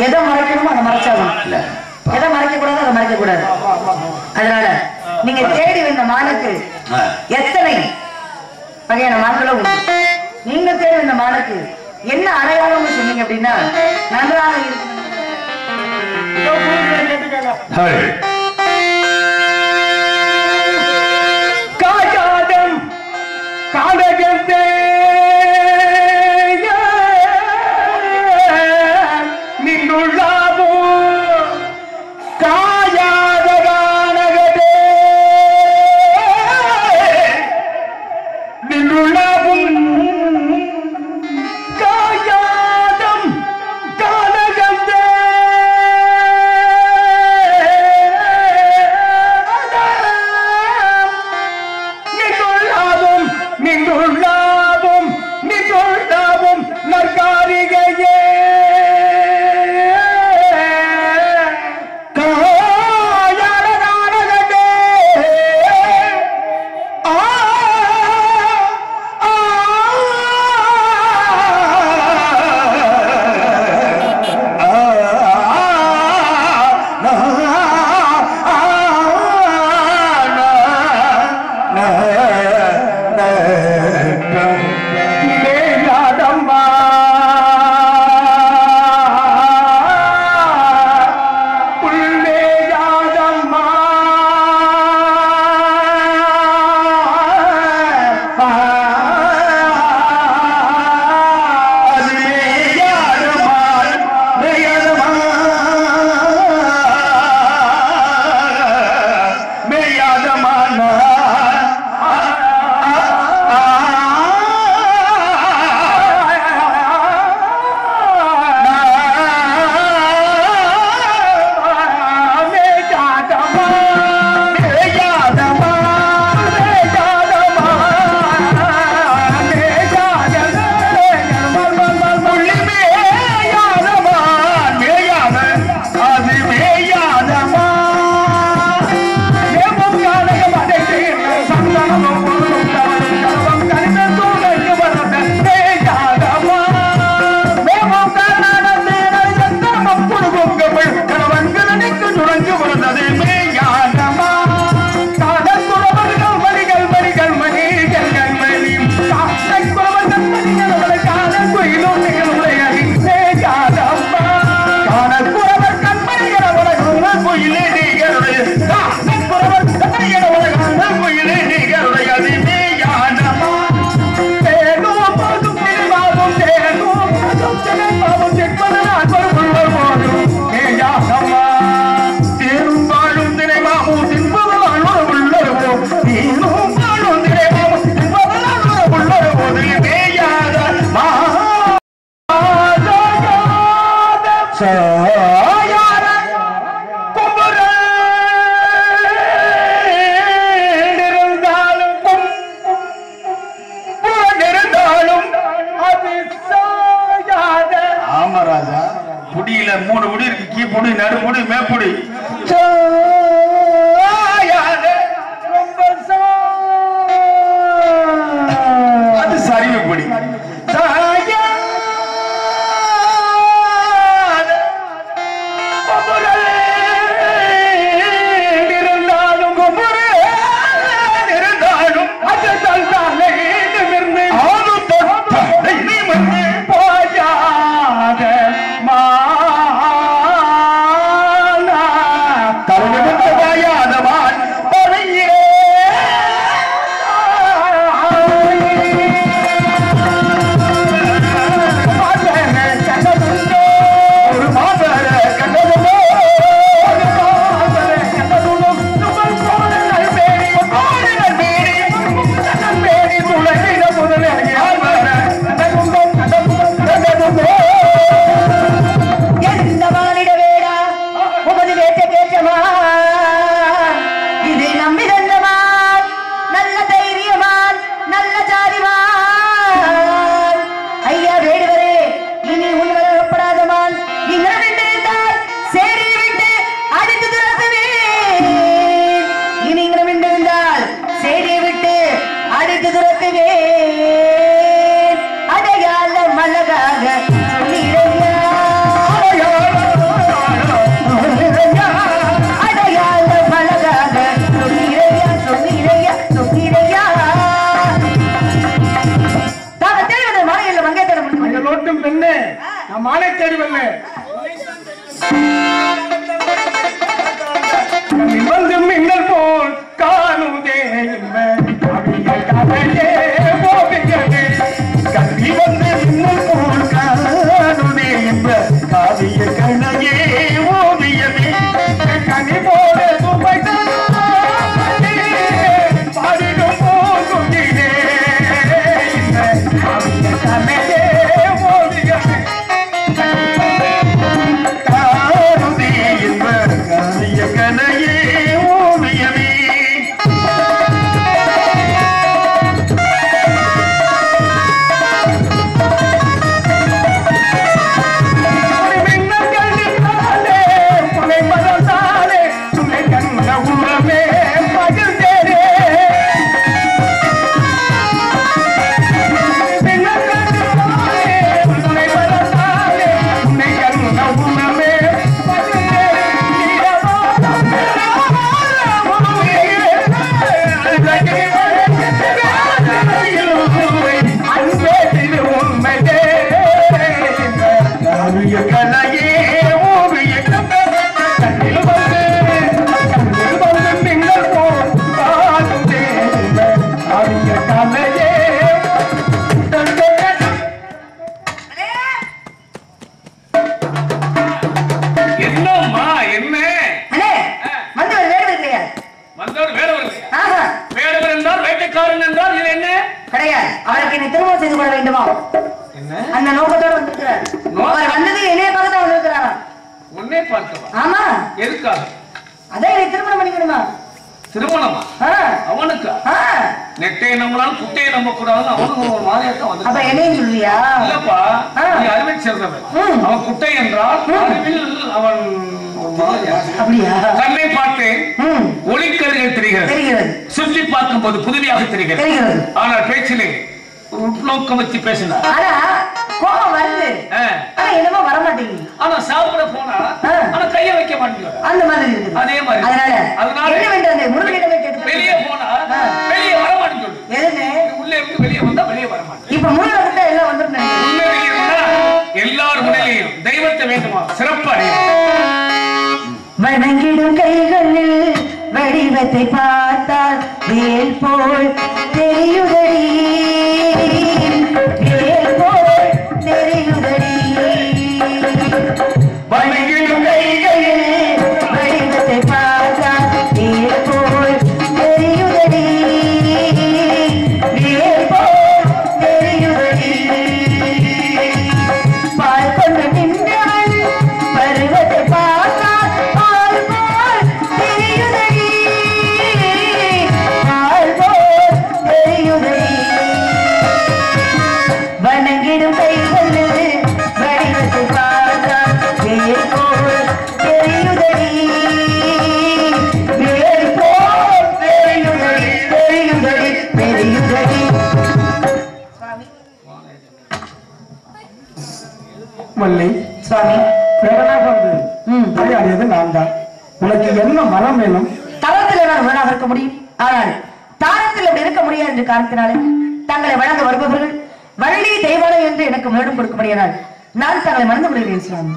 எதை மறைக்கணுமோ அதை மறைச்சாலும் இல்ல எதை மறைக்க கூடாது அதை மறைக்க கூடாது. அதனால நீங்க தேடி வந்த மானுக்கு எத்தனை வகையான மான்களும் உண்டு. நீங்க தேடி வந்த மானுக்கு என்ன அடையாளம்னு சொன்னீங்க அப்படின்னா நன்றாக இருக்கு. காஜாதம் காதகத்தே நின்றுள்ளாவோ காயாத கானகதே நின்றுள்ளாவும் காயாதம் கானகத்தே நின்றுள்ளாவும் நின்றுள்ளாவும் நற்காரிகையே தலைவர் பெண்ணே, நான் மாலை தேடி வந்தேன். வந்து மின்னல் போல் காணுதே கதையே போகிறது. கல்வி வந்து மின்னல் போல் காணுதே என்ப காவிய கணையே ஓவியமே. கனி போல சுமை பாடிடும் போகுகிறே காவிய கணையே ஓவியமே. காணுதே என்ப காவிய கணையே ஓவியமே. அந்த நோக்கத்தோட வந்திருக்கிறார். அவர் வந்தது என்னைய பார்த்து வந்திருக்கிறாரா? உன்னை பார்க்கவா? ஆமா. எதுக்காக? அதே நீ திருமணம் பண்ணிக்கணுமா? திருமணமா? அவனுக்கு நெட்டை நம்மளால் குட்டையை நம்ப கூடாது. அவனுக்கு ஒரு மாதிரியா வந்து. அப்ப என்னையும் சொல்றியா? இல்லப்பா, நீ அறிவை சேர்ந்தவன். அவன் குட்டை என்றால் அறிவில் அவன் அப்படியா? கண்ணை பார்த்து ஒளிக்கதிர்கள் தெரிகிறது. சுற்றி பார்க்கும் போது புதுமையாக தெரிகிறது. ஆனால் பேச்சிலே உட்நோக்கம் வச்சு பேசினா கோபம் வருது. என்னமோ வர மாட்டேங்குது. ஆனா சாப்பிட போனா ஆனா கைய வைக்க மாட்டேங்குது. அந்த மாதிரி இருக்குது. அதே மாதிரி. அதனால என்ன வேண்டாம் முருகனிடமே கேட்டு வெளியே போனா வெளியே வர மாட்டேங்குது. எதுனே உள்ள இருந்து வெளியே வந்தா வெளியே வர மாட்டேங்குது. இப்ப முருகனை விட்டா எல்லாம் வந்துரும். உள்ள வெளியே வந்தா எல்லாரும் முன்னிலையும் தெய்வத்தை வேண்டுமா சிறப்பு அடையும். வணங்கிடும் கைகளில் வடிவத்தை பார்த்தால் வேல் போல் தெரியுதடி. வணங்கிடும் கைகளில் வடிவத்தை பார்த்தால் வேல் போல் தெரியுதடி. வேல் போல் தெரியுதடி. பால் கொண்டு நின்றால் பருவத்தை பார்த்தால் பால் போல் தெரியுதடி. பால் போல் தெரியுதடி. வணங்கிடும் கைகளில் வடிவத்தை பார்த்தால் வேல் போல் தெரியுதடி. வேல் போல் தெரியுதடி. தெரியுதடி. தெரியுதடி. மல்லி சுவாமி விளையாடியது நான் தான். உனக்கு என்ன மரம் வேணும்? தளத்தில் நான் வேணாக இருக்க முடியும். ஆனால் தாரத்தில் அப்படி இருக்க முடியாது என்ற காரணத்தினாலே தங்களை வழங்க வருபவர்கள் வள்ளி தெய்வானை என்று எனக்கு மேலும் கொடுக்க முடியாது. நான் தங்களை மறந்து விடுகிறேன் சுவாமி.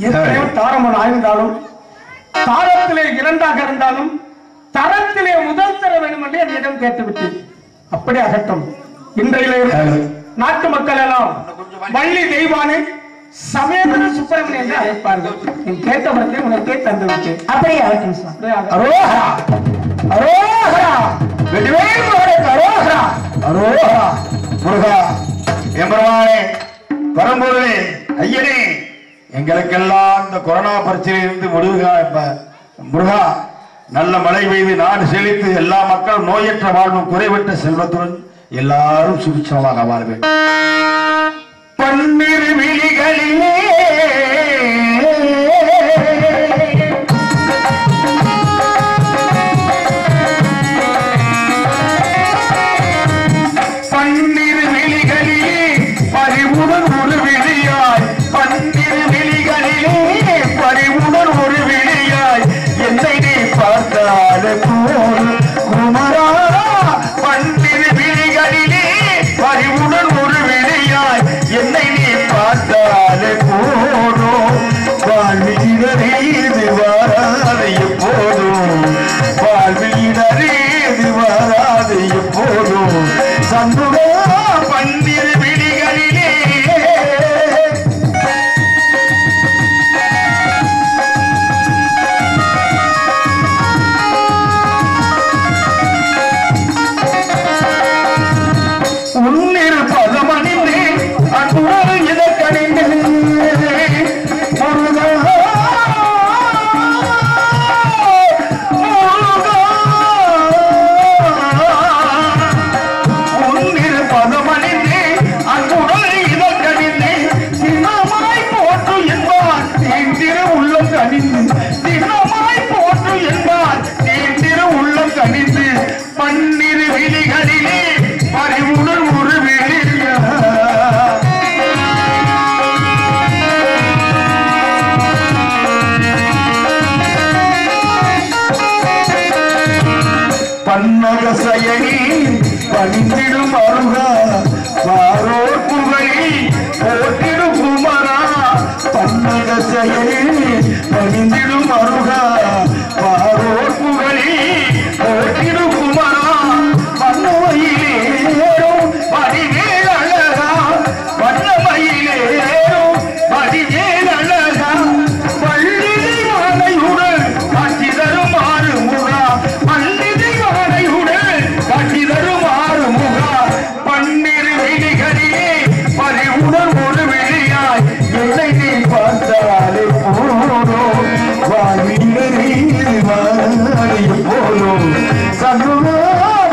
எத்தனையோ தாரம் ஆய்ந்தாலும் தாரத்திலே இரண்டாக இருந்தாலும் தரத்திலே முதல் தர வேண்டும் என்று என்னிடம் கேட்டுவிட்டேன். அப்படி அகட்டும். இன்றையிலே நாட்டு மக்கள் எல்லாம் வள்ளி தெய்வானை சமேதன சுப்பிரமணியன் என்று அழைப்பார்கள். நீ கேட்ட மரத்தை உனக்கே தந்து விட்டேன். அப்படியே ஆகட்டும் சுவாமி. அரோஹரா அரோஹரா வெடிவேல் முருகனுக்கு அரோஹரா அரோஹரா. முருகா எம்பெருமானே பரம்பொருளே ஐயனே எங்களுக்கெல்லாம் இந்த கொரோனா பிரச்சனையிலிருந்து முடிவுகா. இப்ப முருகா நல்ல மழை பெய்து நாடு செழித்து எல்லா மக்களும் நோயற்ற வாழ்வும் குறைவற்ற செல்வத்துடன் எல்லாரும் சுபிட்சமாக வாழ்வேன். பன்னிரு விழிகளிலே பன்னிரு விழிகளிலே பறிவுடன் ஒரு விழியாய். பன்னிரு விழிகளிலே பறிவுடன் ஒரு விழியாய். என்னை நீ பார்த்தால போல் குமரா. பன்னிரு விழிகளிலே பறிவுடன் ஒரு விழியாய். என்னை நீ பதமணிந்து அன்புடன் இதற்கணிந்து உன்னிரு பதமணிந்து அன்புடன் இதற்கணிந்து சின்னமாய் போற்று என்பார் தேந்திரு உள்ளம் கணிந்து சின்னமாய் போற்று என்பார் தேந்திரு உள்ளம் கணிந்து பன்னிரு விழிகளிலே பறிவுடன் ஒரு வெளிய பன்னக செயலி பணிந்திடும் அருகா பாரோ புகழி போட்டிடும் குமரா பன்னக செயலி பணிந்திடும் அருகா பாரோ புகழி போட்டிடும் குமரா வண்ணமயிலேறும் வடிவேல் அழகா வண்ணமயிலேறும் வடிவேல் அழகா பள்ளிதை வானையுடன் காட்சி தரும் ஆறுமுகா பள்ளிதை வானையுடன் காட்சி தரும் ஆறுமுகா பன்னிரு விழிகளிலே பறிவுடன் ஒரு வெளியாய் என்னை நீ பார்த்தாலே போனோம் வாயிலே போனோம் சங்குவா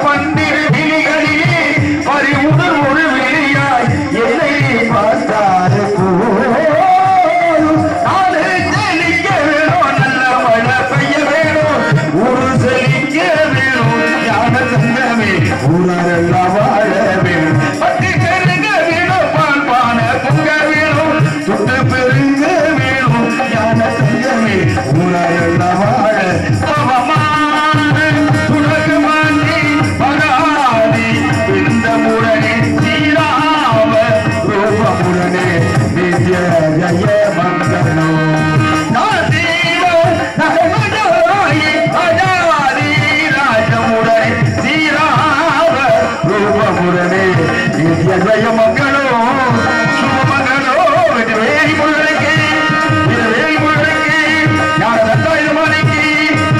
பன்னிரு விழிகளிலே பறிவுடன் ஒரு வெளியாய் என்னை நீ பார்த்தாலே போனோம் நாடு செழிக்க வேணும் நல்ல மழை பெய்ய வேணும் ஊரு செழிக்க வேணும் ஞான சங்கமே ஊரெல்லாம் வாழ வேணும் பட்டி பெருங்க வேணும் பால்பான பொங்க வேணும் சுட்டு பெருங்க வேணும் ஞான சங்கமே ஊரெல்லாம் வாழ சுடகுமாண்டி பகாதி பிந்தமுடனே சீராம ரூபமுடனே நித்ய ஜய மங்களம் ராஜமுடனே சீராம ரூபமுடனே நித்ய ஜய மங்களம் சுபமங்களோ இது வேரி முழுக்கு இது வேரி முழுக்கு ஞான தத்தாயுத மாணிக்கு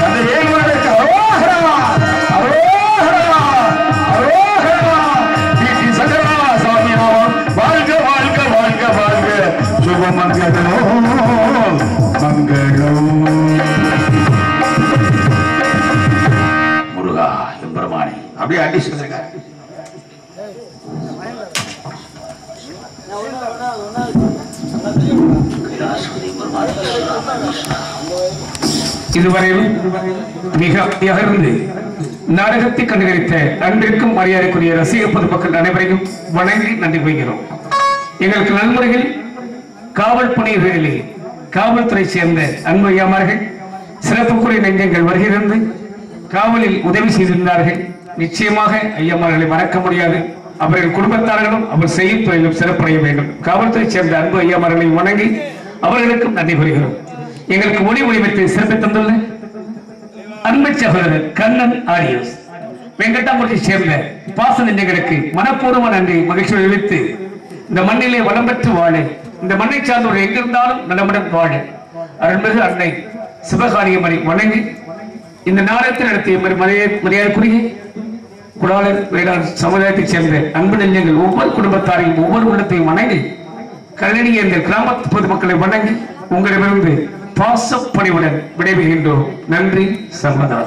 அந்த ஏழு முழுக்கு அரோஹரா அரோஹரா அரோஹரா ஸ்ரீ சங்கரா சுவாமி நாமம் வாழ்க வாழ்க வாழ்க வாழ்க சுபமங்களோ மங்களம் முருகா எம்பெருமானே அப்படியே அடி சொல்லுங்க இதுவரையில் மிக அகர்ந்து நாடகத்தை கண்டுகளித்த அன்பிற்கும் மரியாதைக்குரிய ரசிக பொதுமக்கள் அனைவரையும் வணங்கி நன்றி கொள்கிறோம். எங்களுக்கு நன்முறையில் காவல் பணிகளிலே காவல்துறை சேர்ந்த அன்பு ஐயாமார்கள் சிறப்புக்குரிய நெஞ்சங்கள் வருகிறது காவலில் உதவி செய்திருந்தார்கள். நிச்சயமாக ஐயாமார்களை மறக்க முடியாது. அவர்கள் குடும்பத்தார்களும் அவர் செய்யும் தொழிலும் சிறப்படைய வேண்டும். காவல்துறை சேர்ந்த அன்பு ஐயாமார்களை வணங்கி அவர்களுக்கும் நன்றி கூறுகிறோம். எங்களுக்கு ஒளி ஒளிபரப்பை சிறப்பு தந்துள்ள அன்பு சகோதரர் கண்ணன் ஆடியோஸ் வெங்கடாமூர்த்தி சேர்ந்த பாச நெஞ்சங்களுக்கு மனப்பூர்வ நன்றி மகிழ்ச்சி தெரிவித்து இந்த மண்ணிலே வளம் பெற்று வாழ இந்த மண்ணை சார்ந்தவர்கள் எங்கிருந்தாலும் நலமுடன் வாழ அருள்மிகு அன்னை சிவகாரியமனை வணங்கி இந்த நாடகத்தில் நடத்திய மரியாதைக்குரிய குடாளர் வேளாண் சமுதாயத்தைச் சேர்ந்த அன்பு நெஞ்சங்கள் ஒவ்வொரு குடும்பத்தாரையும் ஒவ்வொரு உள்ளத்தையும் வணங்கி கல்லணி என்ற கிராமத்து பொதுமக்களை வணங்கி உங்களிடமிருந்து பாசப்பணிவுடன் விடைபெறுகின்றோம். நன்றி சர்வதா.